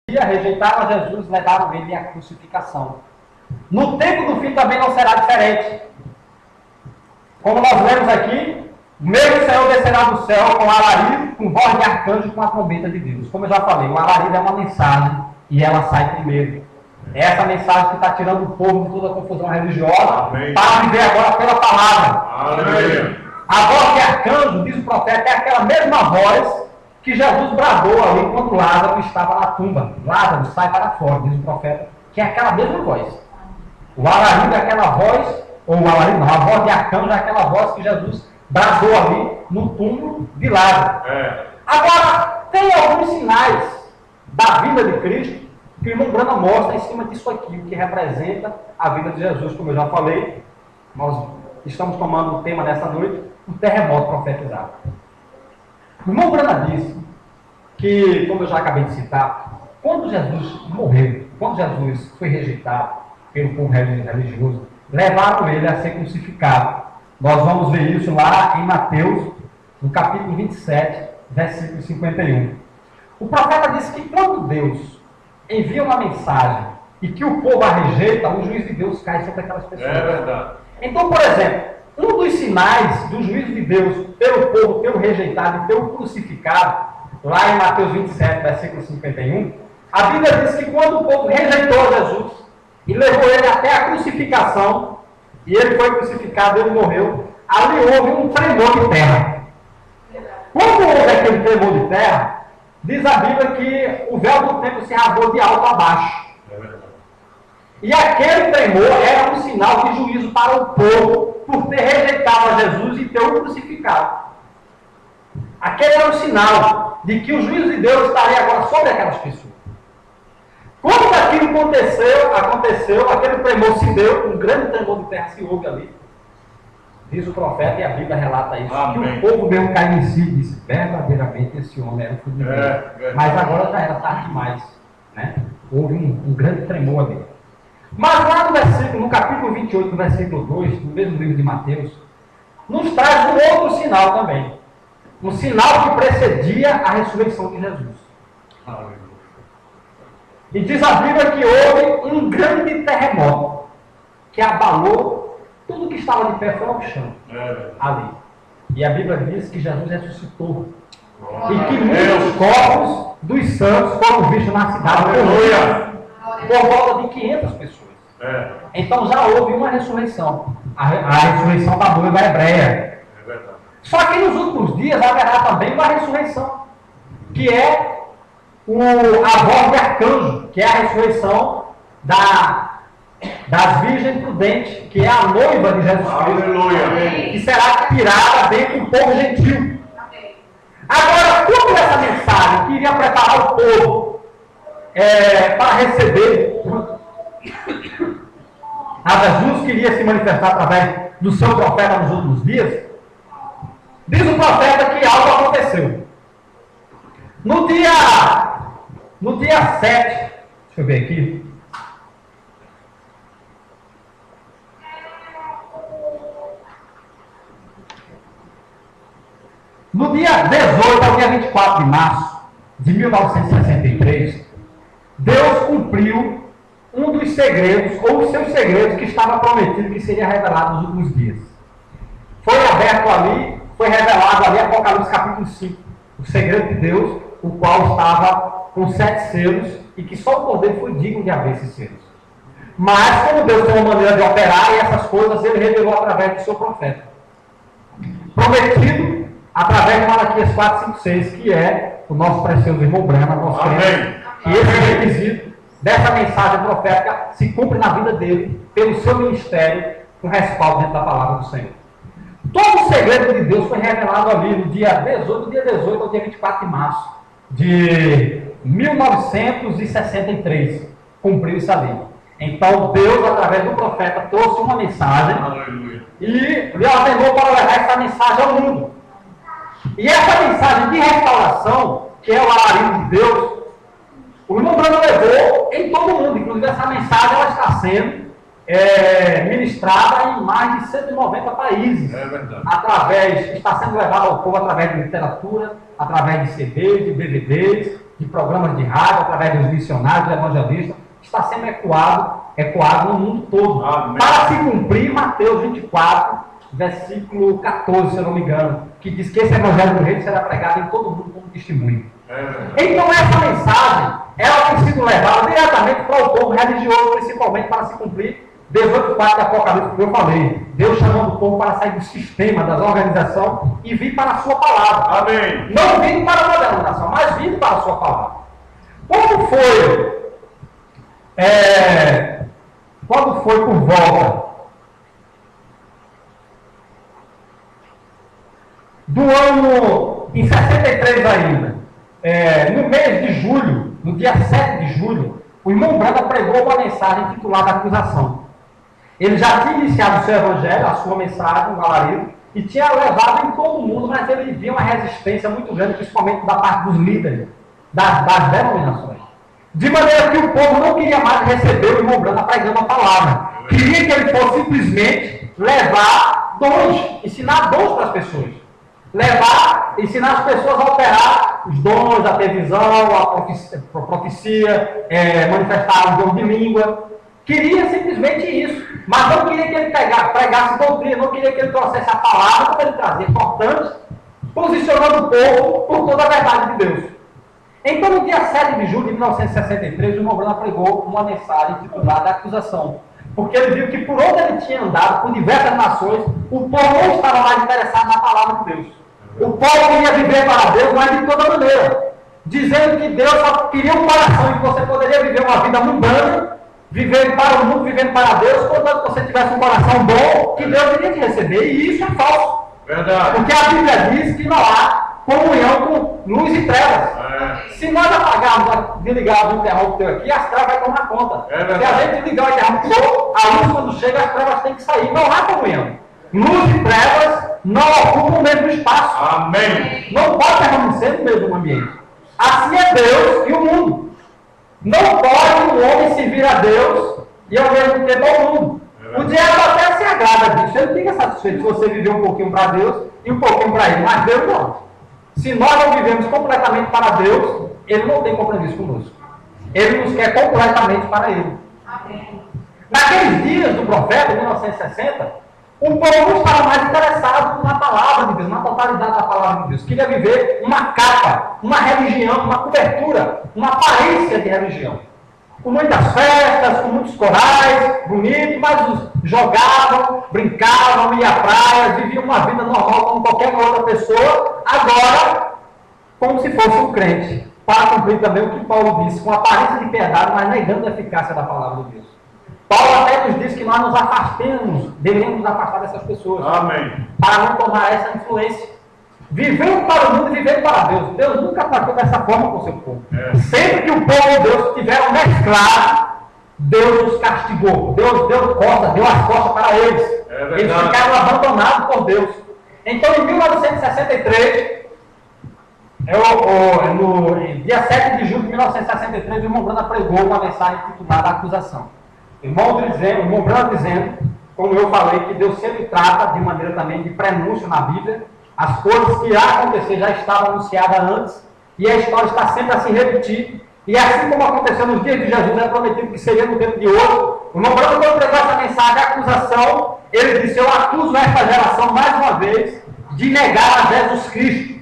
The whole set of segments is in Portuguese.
rejeitaram Jesus, levaram ele à crucificação. No tempo do fim também não será diferente. Como nós lemos aqui, o mesmo Senhor descerá do céu com alarido, com voz de arcanjo e com a trombeta de Deus. Como eu já falei, o alarido é uma mensagem e ela sai primeiro. É essa mensagem que está tirando o povo de toda a confusão religiosa. Amém. Para viver agora pela palavra. Amém. A voz de arcanjo, diz o profeta, é aquela mesma voz que Jesus bradou ali quando Lázaro estava na tumba. Lázaro, sai para fora, diz o profeta, que é aquela mesma voz. O alarido é aquela voz, ou o alarido não, a voz de arcanjo é aquela voz que Jesus bradou ali no túmulo de Lázaro. Agora, tem alguns sinais da vinda de Cristo que o irmão Branham mostra em cima disso aqui, o que representa a vida de Jesus, como eu já falei. Nós estamos tomando o tema dessa noite, um terremoto profetizado. O irmão Branham disse que, como eu já acabei de citar, quando Jesus morreu, quando Jesus foi rejeitado pelo povo religioso, levaram ele a ser crucificado. Nós vamos ver isso lá em Mateus, no capítulo 27, versículo 51. O profeta disse que quando Deus envia uma mensagem e que o povo a rejeita, o juízo de Deus cai sobre aquelas pessoas. É verdade. Então, por exemplo, um dos sinais do juízo de Deus pelo povo, pelo rejeitado e pelo crucificado, lá em Mateus 27, versículo 51, a Bíblia diz que quando o povo rejeitou Jesus e levou ele até a crucificação, e ele foi crucificado, ele morreu, ali houve um tremor de terra. Quando houve aquele tremor de terra, diz a Bíblia que o véu do templo se rasgou de alto a baixo. É verdade. E aquele tremor era um sinal de juízo para o povo por ter rejeitado a Jesus e ter o crucificado. Aquele era um sinal de que o juízo de Deus estaria agora sobre aquelas pessoas. Quando aquilo aconteceu, aquele tremor se deu, um grande tremor de terra se houve ali. Diz o profeta e a Bíblia relata isso. Amém. Que o povo mesmo caiu em si e disse, verdadeiramente esse homem era o filho de Deus. Mas agora já era tarde demais. Né? Houve um grande tremor ali. Mas lá no capítulo 28, no versículo 2, no mesmo livro de Mateus, nos traz um outro sinal também. Um sinal que precedia a ressurreição de Jesus. Aleluia. E diz a Bíblia que houve um grande terremoto que abalou tudo que estava de pé foi ao chão. Ali. E a Bíblia diz que Jesus ressuscitou. E que muitos corpos dos santos foram vistos na cidade. Aleluia. Por volta de 500 pessoas. Então já houve uma ressurreição. A ressurreição da noiva hebreia. É verdade. Só que nos últimos dias haverá também uma ressurreição, que é a voz de arcanjo, que é a ressurreição das virgens prudentes, que é a noiva de Jesus Cristo. Aleluia. Que será tirada dentro do povo gentil. Agora, como essa mensagem que iria preparar o povo para receber a Jesus, que iria se manifestar através do seu profeta nos últimos dias, diz o profeta que algo aconteceu. No dia 7, deixa eu ver aqui. No dia 18 ao dia 24 de março de 1963, Deus cumpriu um dos segredos, ou os seus segredos, que estava prometido que seria revelado nos últimos dias. Foi aberto ali, foi revelado ali, Apocalipse capítulo 5, o segredo de Deus, o qual estava com 7 selos, e que só o poder foi digno de abrir esses selos. Mas, como Deus tem uma maneira de operar, e essas coisas ele revelou através do seu profeta. Prometido através de Malaquias 4, 5, 6, que é o nosso precioso irmão Branham, nós cremos que esse requisito dessa mensagem profética se cumpre na vida dele, pelo seu ministério, com respaldo dentro da palavra do Senhor. Todo o segredo de Deus foi revelado ali no dia 18 ao dia 24 de março de 1963. Cumpriu isso ali. Então Deus, através do profeta, trouxe uma mensagem. Aleluia. E lhe ordenou para levar essa mensagem ao mundo. E essa mensagem de restauração, que é o alarido de Deus, o irmão Branham levou em todo o mundo. Inclusive essa mensagem ela está sendo ministrada em mais de 190 países. É verdade. Está sendo levada ao povo através de literatura, através de CDs, de DVDs, de programas de rádio, através dos missionários, dos evangelistas, está sendo ecoado no mundo todo. Amém. Para se cumprir Mateus 24, versículo 14, se eu não me engano, que diz que esse evangelho do reino será pregado em todo mundo como testemunho. Então essa mensagem, ela tem sido levada diretamente para o povo religioso, principalmente para se cumprir 18 partes do Apocalipse, como eu falei. Deus chamando o povo para sair do sistema, das organizações e vir para a sua palavra. Amém. Não vindo para a denominação, mas vindo para a sua palavra. Quando foi por volta do ano, em 63 ainda, no mês de julho, no dia 7 de julho, o irmão Branda pregou uma mensagem intitulada Acusação. Ele já tinha iniciado o seu evangelho, a sua mensagem, o alarido, e tinha levado em todo o mundo, mas ele via uma resistência muito grande, principalmente da parte dos líderes, das denominações. De maneira que o povo não queria mais receber o irmão Branda pregando a palavra. Queria que ele fosse simplesmente levar dons, ensinar dons para as pessoas. Ensinar as pessoas a operar os dons, a ter visão, a profecia, manifestar os dons de língua. Queria simplesmente isso, mas não queria que ele pregasse doutrina, não queria que ele trouxesse a palavra, como ele trazia, importante, posicionando o povo por toda a verdade de Deus. Então, no dia 7 de julho de 1963, o irmão Branda pregou uma mensagem intitulada Acusação, porque ele viu que por onde ele tinha andado, por diversas nações, o povo não estava mais interessado na palavra de Deus. O povo queria viver para Deus, mas de toda maneira, dizendo que Deus só queria um coração e que você poderia viver uma vida mundana, vivendo para o mundo, vivendo para Deus, contanto que você tivesse um coração bom, que Deus iria te receber. E isso é falso. Verdade. Porque a Bíblia diz que não há comunhão com luz e trevas. Se nós apagarmos, desligarmos o interruptor aqui, as trevas vão tomar conta. Se a gente ligar o interruptor, a luz quando chega, as trevas têm que sair. Não há comunhão. Luz e trevas não ocupam o mesmo espaço. Amém. Não pode permanecer no mesmo ambiente. Assim é Deus e o mundo. Não pode o homem servir a Deus e ao mesmo tempo ao mundo. O diabo até se agrada disso. Ele fica satisfeito se você viver um pouquinho para Deus e um pouquinho para ele. Mas Deus não. Se nós não vivemos completamente para Deus, Ele não tem compromisso conosco. Ele nos quer completamente para Ele. Amém. Naqueles dias do profeta, em 1960, o povo não estava mais interessado na palavra de Deus, na totalidade da palavra de Deus. Queria viver uma capa, uma religião, uma cobertura, uma aparência de religião. Com muitas festas, com muitos corais, bonitos, mas jogavam, brincavam, iam à praia, viviam uma vida normal como qualquer outra pessoa, agora, como se fosse um crente, para cumprir também o que Paulo disse, com aparência de piedade, mas negando a eficácia da palavra de Deus. Paulo até nos diz que nós nos afastemos, devemos nos afastar dessas pessoas. Amém. Para não tomar essa influência. Vivendo para o mundo e vivendo para Deus. Deus nunca tratou dessa forma com o seu povo. Sempre que o povo de Deus tiveram mesclado, Deus os castigou. Deus deu as costas para eles. Eles ficaram abandonados por Deus. Então, em 1963, no dia 7 de julho de 1963, o irmão Branda pregou uma mensagem intitulada Acusação. O irmão Branda dizendo, como eu falei, que Deus sempre trata de maneira também de prenúncio na Bíblia. As coisas que irá acontecer já estavam anunciadas antes, e a história está sempre a se repetir. E assim como aconteceu nos dias de Jesus, é prometido que seria no tempo de hoje. O irmão Branda, quando pregou essa mensagem de acusação, ele disse: eu acuso esta geração mais uma vez de negar a Jesus Cristo,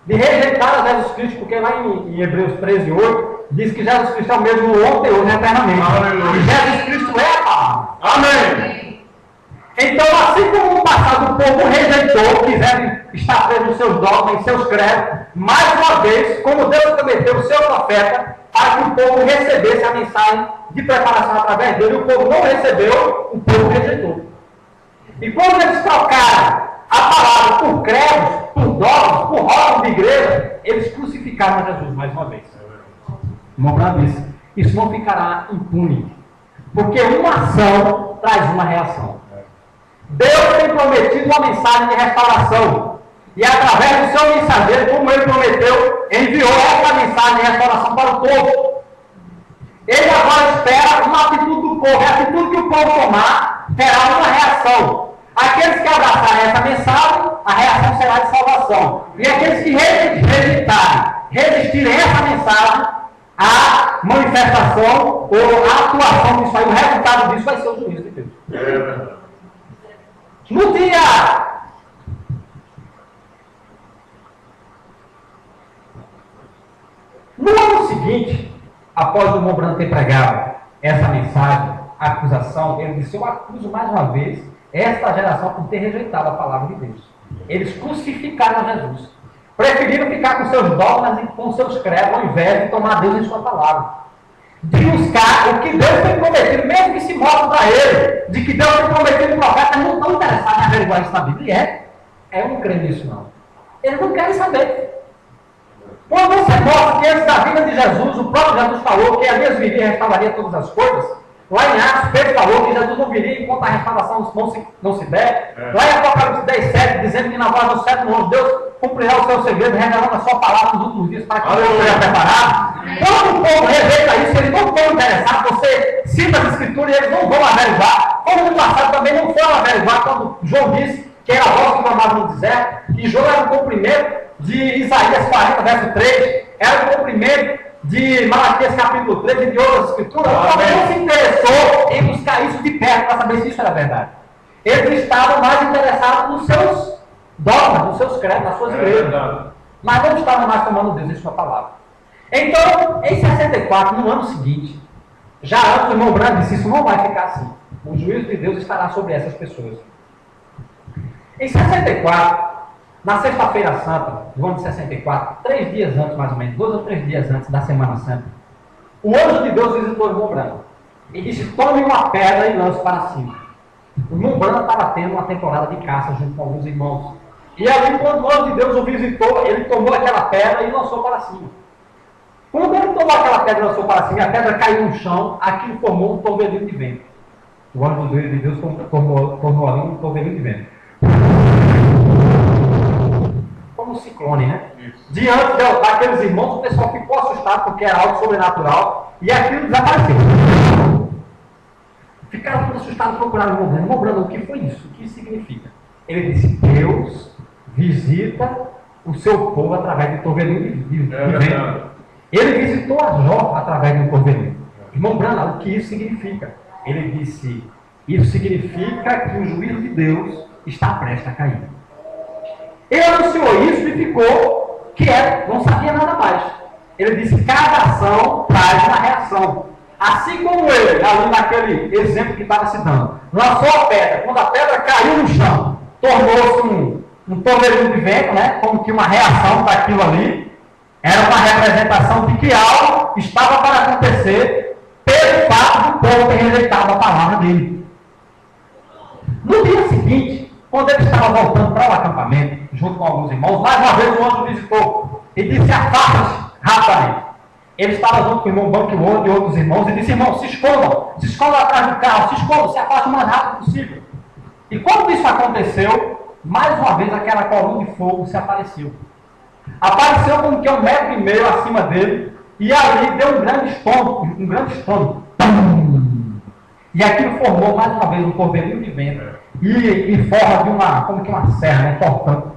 de rejeitar a Jesus Cristo, porque lá em Hebreus 13:8 diz que Jesus Cristo é o mesmo ontem, hoje e eternamente. Aleluia. E Jesus Cristo é a palavra. Amém. Então, assim como no passado o povo rejeitou, quiseram estar preso nos seus dogmas, em seus credos, mais uma vez, como Deus prometeu o seu profeta, para que o povo recebesse a mensagem de preparação através dele, o povo não recebeu, o povo rejeitou. E quando eles trocaram a palavra por credos, por dogmas, por rótulos de igreja, eles crucificaram a Jesus mais uma vez. Irmão Branda disse: isso não ficará impune, porque uma ação traz uma reação. Deus tem prometido uma mensagem de restauração. E através do seu mensageiro, como ele prometeu, enviou essa mensagem de restauração para o povo. Ele agora espera uma atitude do povo. E a atitude que o povo tomar terá uma reação. Aqueles que abraçarem essa mensagem, a reação será de salvação. E aqueles que rejeitarem resistirem a essa mensagem, a manifestação ou a atuação disso aí, o resultado disso vai ser o juízo de Deus. No ano seguinte, após o irmão Branham ter pregado essa mensagem, a acusação, ele disse: eu acuso mais uma vez esta geração por ter rejeitado a palavra de Deus. Eles crucificaram Jesus. Preferiram ficar com seus dogmas e com seus credos, ao invés de tomar Deus em sua palavra. De buscar o que Deus tem prometido, mesmo que se mostre para ele, de que Deus tem prometido no profeta, não estão interessados em averiguar isso na Bíblia. Eu não creio nisso, não. Eles não querem saber. Quando você mostra que antes da vinda de Jesus, o próprio Jesus falou que Elias viria e restauraria todas as coisas, lá em Atos, Pedro falou que Jesus não viria enquanto a restauração não se der. Lá em Apocalipse 10:7, dizendo que na voz do sétimo anjo, Deus cumprirá o seu segredo, revelando a sua palavra nos últimos dias para que o povo esteja preparado. Quando o povo rejeita isso, eles não estão interessados. Você cita as escrituras e eles não vão averiguar. Como no passado também não foram averiguar quando João disse que era a voz que clamava no deserto, que João era o cumprimento de Isaías 40, verso 3, era o cumprimento de Malaquias capítulo 3 e de outras escrituras. O povo não se interessou em buscar isso de perto para saber se isso era verdade. Eles estavam mais interessados nos seus dogmas, nos seus credos, nas suas igrejas. Mas não estavam mais tomando Deus em sua palavra. Então, em 64, no ano seguinte, já antes o irmão Branham disse: isso não vai ficar assim. O juízo de Deus estará sobre essas pessoas. Em 64, na sexta-feira santa, do ano de 64, 3 dias antes mais ou menos, 2 ou 3 dias antes da Semana Santa, o anjo de Deus visitou o irmão Branham e disse: tome uma pedra e lance para cima. O irmão Branham estava tendo uma temporada de caça junto com alguns irmãos. E ali, quando o anjo de Deus o visitou, ele tomou aquela pedra e lançou para cima. Quando ele tomou aquela pedra e lançou para cima, a pedra caiu no chão, aquilo formou um torvelinho de vento. O anjo de Deus tornou ali um torvelinho de vento. Como um ciclone, né? Isso. Diante daqueles irmãos, o pessoal ficou assustado porque era algo sobrenatural e aquilo desapareceu. Ficaram todos assustados, procuraram o irmão Branham. O que foi isso? O que isso significa? Ele disse: Deus visita o seu povo através de torvelinho de vento. Ele visitou a Jó através de um torvelinho. Irmão Branham, o que isso significa? Ele disse: isso significa que o juízo de Deus está prestes a cair. Ele anunciou isso e ficou quieto, não sabia nada mais. Ele disse: cada ação traz uma reação. Assim como ele, ali naquele exemplo que estava se dando, lançou a pedra, quando a pedra caiu no chão, tornou-se um torvelinho de vento, né? Como que uma reação daquilo ali. Era uma representação de que algo estava para acontecer pelo fato do povo ter rejeitado a palavra dele. No dia seguinte, quando ele estava voltando para o acampamento, junto com alguns irmãos, mais uma vez o anjo visitou e disse: afasta-se rapidamente. Ele estava junto com o irmão Banquiwood e outros irmãos e disse: irmão, se escondam atrás do carro, se escondam, se afastem o mais rápido possível. E quando isso aconteceu, mais uma vez aquela coluna de fogo se apareceu. Apareceu como que 1,5 metro acima dele e ali deu um grande estrondo. E aquilo formou mais uma vez um torvelinho de vento. E em forma de uma serra, né, cortando.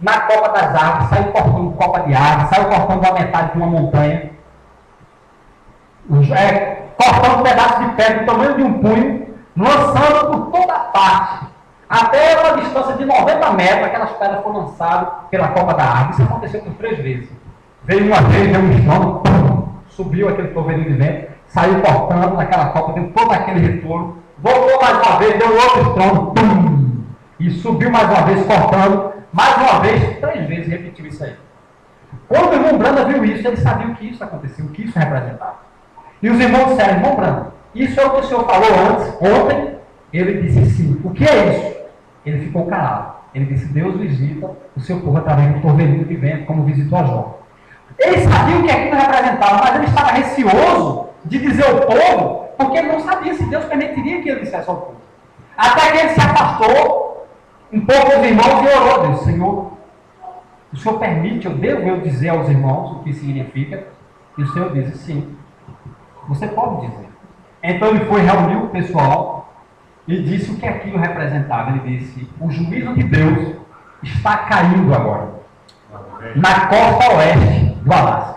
Na copa das árvores, saiu cortando copa de árvore, saiu cortando a metade de uma montanha. Cortando um pedaço de pedra do tamanho de um punho, lançando por toda parte. Até uma distância de 90 metros, aquelas pedras foram lançadas pela copa da árvore. Isso aconteceu por 3 vezes. Veio uma vez, deu um estrondo, subiu aquele torvelinho de vento, saiu cortando naquela copa, deu todo aquele retorno, voltou mais uma vez, deu outro estrondo, e subiu mais uma vez, cortando, mais uma vez, 3 vezes repetiu isso aí. Quando o irmão Branham viu isso, ele sabia o que isso aconteceu, o que isso representava. E os irmãos disseram: irmão Branham, isso é o que o senhor falou ontem? Ele disse: sim. O que é isso? Ele ficou calado. Ele disse: Deus visita o seu povo através do torvelinho de vento, como visitou a Jó. Ele sabia o que aquilo representava, mas ele estava receoso de dizer ao povo, porque ele não sabia se Deus permitiria que ele dissesse ao povo. Até que ele se afastou um pouco dos irmãos e orou: Deus, Senhor, o Senhor permite, devo eu dizer aos irmãos o que significa? E o Senhor disse: sim, você pode dizer. Então ele foi reunir o pessoal e disse o que aquilo representava. Ele disse: o juízo de Deus está caindo agora. na costa oeste do Alasca.